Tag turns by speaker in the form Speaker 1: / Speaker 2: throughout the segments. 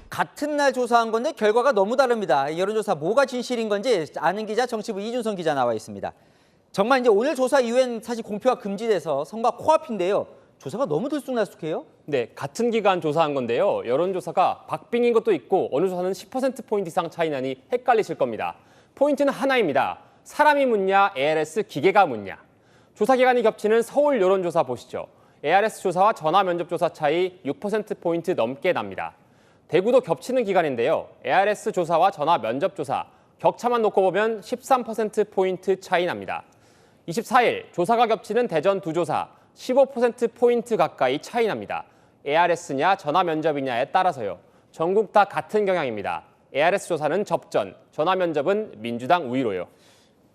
Speaker 1: 같은 날 조사한 건데 결과가 너무 다릅니다. 이 여론조사 뭐가 진실인 건지 아는 기자 정치부 이준성 기자 나와 있습니다. 정말 이제 오늘 조사 이후엔 사실 공표가 금지돼서 선거가 코앞인데요. 조사가 너무 들쑥날쑥해요.
Speaker 2: 네, 같은 기간 조사한 건데요. 여론조사가 박빙인 것도 있고 어느 조사는 10%포인트 이상 차이 나니 헷갈리실 겁니다. 포인트는 하나입니다. 사람이 묻냐, ARS 기계가 묻냐. 조사 기간이 겹치는 서울 여론조사 보시죠. ARS 조사와 전화 면접 조사 차이 6%포인트 넘게 납니다. 대구도 겹치는 기간인데요. ARS 조사와 전화 면접 조사, 격차만 놓고 보면 13%포인트 차이 납니다. 24일 조사가 겹치는 대전 두 조사, 15%포인트 가까이 차이 납니다. ARS냐 전화 면접이냐에 따라서요. 전국 다 같은 경향입니다. ARS 조사는 접전, 전화 면접은 민주당 우위로요.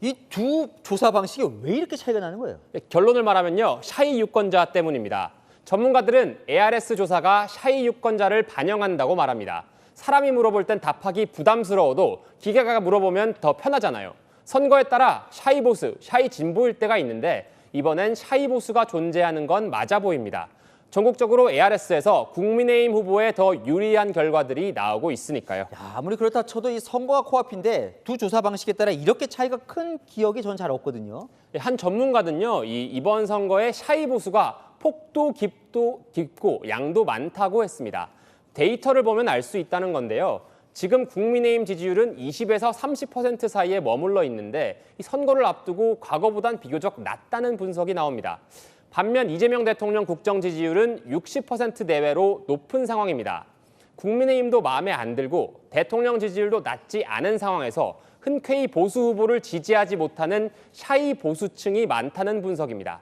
Speaker 1: 이 두 조사 방식이 왜 이렇게 차이가 나는 거예요?
Speaker 2: 결론을 말하면요. 샤이 유권자 때문입니다. 전문가들은 ARS 조사가 샤이 유권자를 반영한다고 말합니다. 사람이 물어볼 땐 답하기 부담스러워도 기계가 물어보면 더 편하잖아요. 선거에 따라 샤이 보수, 샤이 진보일 때가 있는데 이번엔 샤이 보수가 존재하는 건 맞아 보입니다. 전국적으로 ARS에서 국민의힘 후보에 더 유리한 결과들이 나오고 있으니까요.
Speaker 1: 야, 아무리 그렇다 쳐도 이 선거가 코앞인데 두 조사 방식에 따라 이렇게 차이가 큰 기억이 전 잘 없거든요.
Speaker 2: 한 전문가는요, 이번 선거의 샤이 보수가 폭도 깊고 양도 많다고 했습니다. 데이터를 보면 알 수 있다는 건데요. 지금 국민의힘 지지율은 20에서 30% 사이에 머물러 있는데 이 선거를 앞두고 과거보단 비교적 낮다는 분석이 나옵니다. 반면 이재명 대통령 국정 지지율은 60% 내외로 높은 상황입니다. 국민의힘도 마음에 안 들고 대통령 지지율도 낮지 않은 상황에서 흔쾌히 보수 후보를 지지하지 못하는 샤이 보수층이 많다는 분석입니다.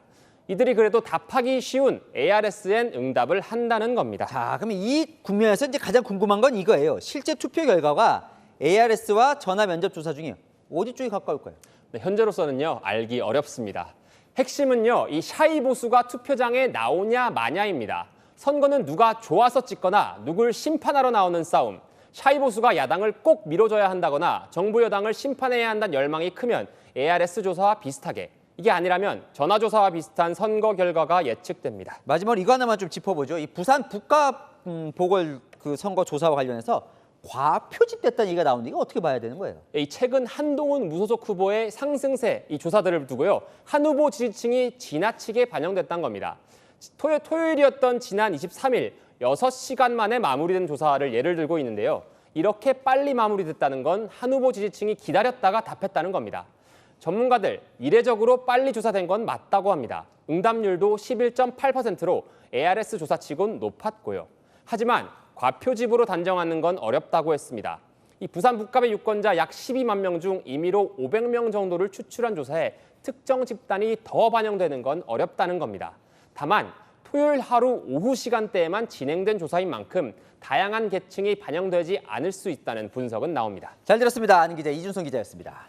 Speaker 2: 이들이 그래도 답하기 쉬운 ARS엔 응답을 한다는 겁니다.
Speaker 1: 자, 그럼 이 국면에서 이제 가장 궁금한 건 이거예요. 실제 투표 결과가 ARS와 전화 면접 조사 중에 어디 쪽이 가까울까요?
Speaker 2: 네, 현재로서는요, 알기 어렵습니다. 핵심은요, 이 샤이 보수가 투표장에 나오냐 마냐입니다. 선거는 누가 좋아서 찍거나 누굴 심판하러 나오는 싸움. 샤이 보수가 야당을 꼭 밀어줘야 한다거나 정부 여당을 심판해야 한다는 열망이 크면 ARS 조사와 비슷하게, 이게 아니라면 전화조사와 비슷한 선거 결과가 예측됩니다.
Speaker 1: 마지막으로 이거 하나만 좀 짚어보죠. 이 부산 북가 보궐 그 선거 조사와 관련해서 과표집됐다는 얘기가 나오는데 이거 어떻게 봐야 되는 거예요?
Speaker 2: 이 최근 한동훈 무소속 후보의 상승세, 이 조사들을 두고요. 한 후보 지지층이 지나치게 반영됐다는 겁니다. 토요일이었던 지난 23일 6시간 만에 마무리된 조사를 예를 들고 있는데요. 이렇게 빨리 마무리됐다는 건 한 후보 지지층이 기다렸다가 답했다는 겁니다. 전문가들, 이례적으로 빨리 조사된 건 맞다고 합니다. 응답률도 11.8%로 ARS 조사치곤 높았고요. 하지만 과표집으로 단정하는 건 어렵다고 했습니다. 이 부산 북갑의 유권자 약 12만 명 중 임의로 500명 정도를 추출한 조사에 특정 집단이 더 반영되는 건 어렵다는 겁니다. 다만 토요일 하루 오후 시간대에만 진행된 조사인 만큼 다양한 계층이 반영되지 않을 수 있다는 분석은 나옵니다.
Speaker 1: 잘 들었습니다. 아는 기자 이준성 기자였습니다.